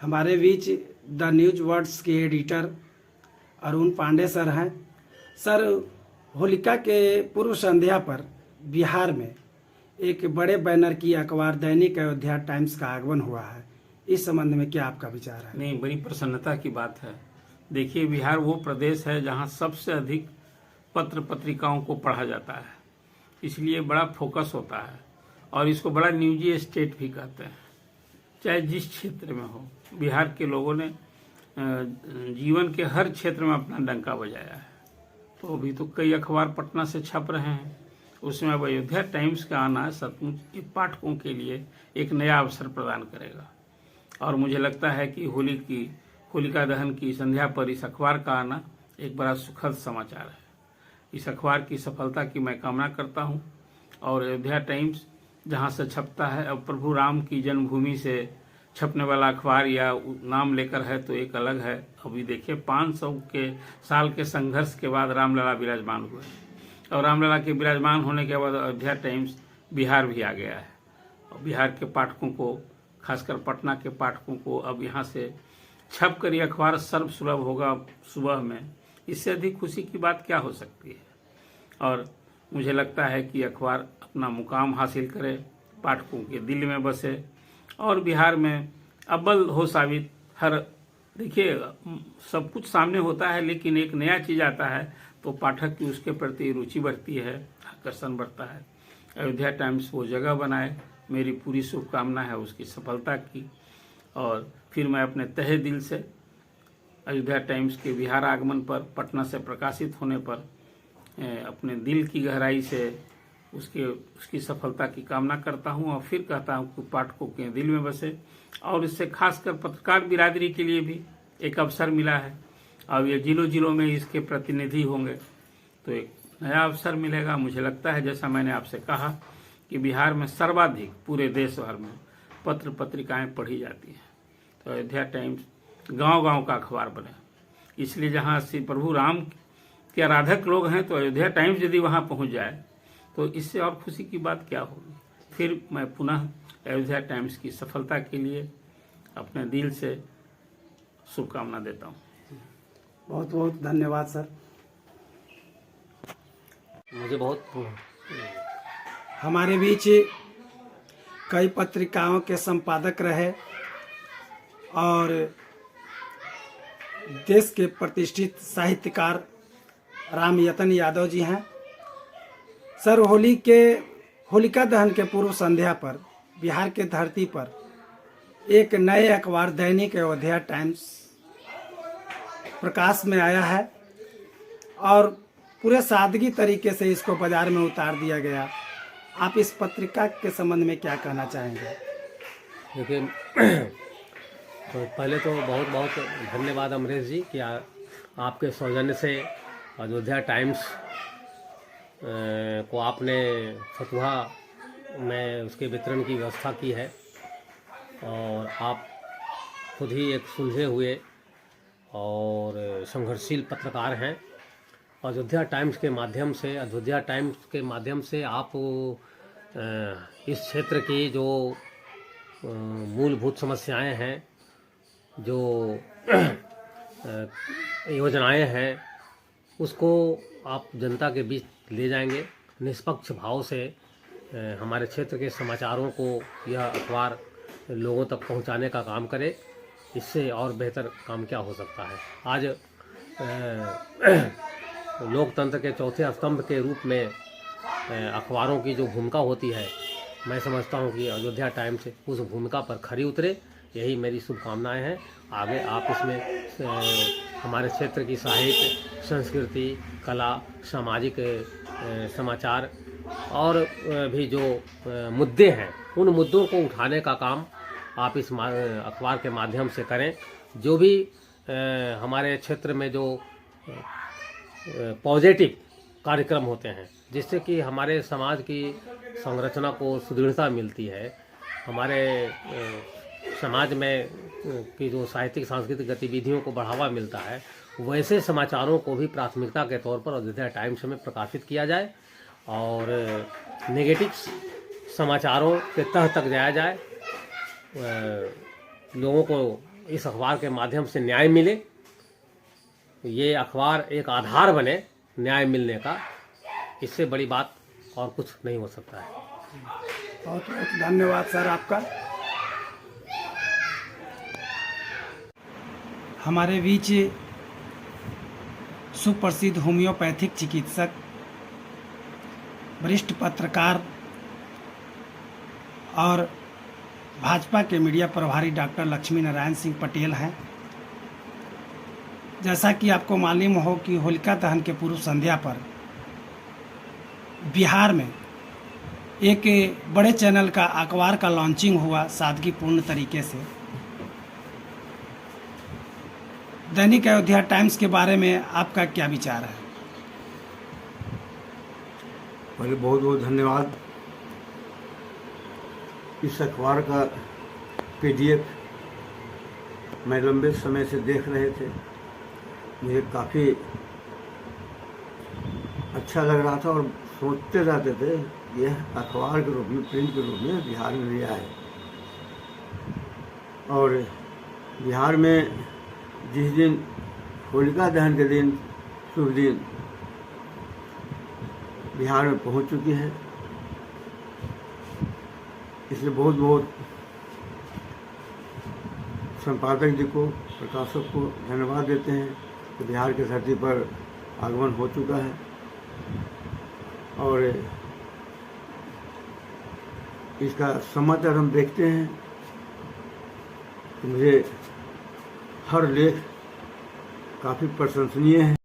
हमारे बीच the news words के editor Arun Pandey sir हैं। सर, होलिका के पूर्व संध्या पर बिहार में एक बड़े बैनर की अखबार दैनिक अयोध्या टाइम्स का आगमन हुआ है। इस संबंध में क्या आपका विचार है? नहीं, बड़ी प्रसन्नता की बात है। देखिए, बिहार वो प्रदेश है जहां सबसे अधिक पत्र पत्रिकाओं को पढ़ा जाता है, इसलिए बड़ा फोकस होता है और इसको बड़ा न्यूजी स्टेट भी कहते हैं। चाहे जिस क्षेत्र में हो, बिहार के लोगों ने जीवन के हर क्षेत्र में अपना डंका बजाया है। तो अभी तो कई अखबार पटना से छप रहे हैं, उसमें अब अयोध्या टाइम्स का आना सचमुच पाठकों के लिए एक नया अवसर प्रदान करेगा। और मुझे लगता है कि होलिका दहन की संध्या पर इस अखबार का आना एक बड़ा सुखद समाचार है। इस अखबार की सफलता की मैं कामना करता हूं। और अयोध्या टाइम्स जहां से छपता है, अब प्रभु राम की जन्मभूमि से छपने वाला अखबार या नाम लेकर है तो एक अलग है। अभी देखिए, 500 के साल के संघर्ष के बाद रामलला विराजमान हुए और रामलला के विराजमान होने के बाद अयोध्या टाइम्स बिहार भी आ गया है। और बिहार के पाठकों को, खासकर पटना के पाठकों को, अब यहाँ से छप कर ये अखबार सर्वसुलभ होगा सुबह में। इससे अधिक खुशी की बात क्या हो सकती है। और मुझे लगता है कि अखबार अपना मुकाम हासिल करे, पाठकों के दिल में बसे और बिहार में अव्वल हो साबित। देखिए, सब कुछ सामने होता है, लेकिन एक नया चीज आता है तो पाठक की उसके प्रति रुचि बढ़ती है, आकर्षण बढ़ता है। अयोध्या टाइम्स वो जगह बनाए, मेरी पूरी शुभकामना है उसकी सफलता की। और फिर मैं अपने तहे दिल से अयोध्या टाइम्स के बिहार आगमन पर, पटना से प्रकाशित होने पर, अपने दिल की गहराई से उसकी सफलता की कामना करता हूं। और फिर कहता हूं कि पाठकों के दिल में बसे और इससे खासकर पत्रकार बिरादरी के लिए भी एक अवसर मिला है। अब ये जिलों जिलों में इसके प्रतिनिधि होंगे तो एक नया अवसर मिलेगा। मुझे लगता है, जैसा मैंने आपसे कहा, कि बिहार में सर्वाधिक पूरे देश भर में पत्र पत्रिकाएं पढ़ी जाती हैं। तो अयोध्या टाइम्स गांव-गांव का अखबार बने, इसलिए जहां श्री प्रभु राम के आराधक लोग हैं तो अयोध्या टाइम्स यदि वहां पहुंच जाए तो इससे और खुशी की बात क्या होगी। फिर मैं पुनः अयोध्या टाइम्स की सफलता के लिए अपने दिल से शुभकामना देता हूं। बहुत बहुत धन्यवाद सर। मुझे बहुत हमारे बीच कई पत्रिकाओं के संपादक रहे और देश के प्रतिष्ठित साहित्यकार राम यतन यादव जी हैं। सर, होलिका दहन के पूर्व संध्या पर बिहार के धरती पर एक नए अखबार दैनिक अयोध्या टाइम्स प्रकाश में आया है और पूरे सादगी तरीके से इसको बाजार में उतार दिया गया। आप इस पत्रिका के संबंध में क्या कहना चाहेंगे? देखिए, तो पहले तो बहुत बहुत धन्यवाद अमरेश जी कि आपके सौजन्य से अयोध्या टाइम्स को आपने फतुहा में उसके वितरण की व्यवस्था की है। और आप खुद ही एक सुलझे हुए और संघर्षशील पत्रकार हैं। अयोध्या टाइम्स के माध्यम से आप इस क्षेत्र की जो मूलभूत समस्याएं हैं, जो योजनाएं हैं, उसको आप जनता के बीच ले जाएंगे। निष्पक्ष भाव से हमारे क्षेत्र के समाचारों को यह अखबार लोगों तक पहुंचाने का काम करे। इससे और बेहतर काम क्या हो सकता है। आज लोकतंत्र के चौथे स्तंभ के रूप में अखबारों की जो भूमिका होती है, मैं समझता हूं कि अयोध्या टाइम्स उस भूमिका पर खरी उतरे। यही मेरी शुभकामनाएं हैं। आगे आप इसमें हमारे क्षेत्र की साहित्य, संस्कृति, कला, सामाजिक समाचार और भी जो मुद्दे हैं, उन मुद्दों को उठाने का काम आप इस अखबार के माध्यम से करें। जो भी हमारे क्षेत्र में जो पॉजिटिव कार्यक्रम होते हैं, जिससे कि हमारे समाज की संरचना को सुदृढ़ता मिलती है, हमारे समाज में की जो साहित्यिक सांस्कृतिक गतिविधियों को बढ़ावा मिलता है, वैसे समाचारों को भी प्राथमिकता के तौर पर अयोध्या टाइम्स में प्रकाशित किया जाए और नेगेटिव समाचारों के तह तक जाया जाए, लोगों को इस अखबार के माध्यम से न्याय मिले, ये अखबार एक आधार बने न्याय मिलने का, इससे बड़ी बात और कुछ नहीं हो सकता है। बहुत बहुत धन्यवाद सर आपका। हमारे बीच सुप्रसिद्ध होम्योपैथिक चिकित्सक, वरिष्ठ पत्रकार और भाजपा के मीडिया प्रभारी डॉक्टर लक्ष्मी नारायण सिंह पटेल हैं। जैसा कि आपको मालूम हो कि होलिका दहन के पूर्व संध्या पर बिहार में एक बड़े चैनल का अखबार का लॉन्चिंग हुआ सादगीपूर्ण तरीके से। दैनिक अयोध्या टाइम्स के बारे में आपका क्या विचार है? पहले बहुत बहुत धन्यवाद। इस अखबार का PDF मैं लंबे समय से देख रहे थे, मुझे काफ़ी अच्छा लग रहा था और सोचते रहते थे यह अखबार के रूप में, प्रिंट के रूप में बिहार में भी आए। और बिहार में जिस दिन होलिका दहन के दिन, शुभ दिन बिहार में पहुंच चुकी है, इसलिए बहुत बहुत संपादक जी को, प्रकाशक को धन्यवाद देते हैं कि बिहार की धरती पर आगमन हो चुका है। और इसका समाचार हम देखते हैं तो मुझे हर लेख काफ़ी प्रशंसनीय है।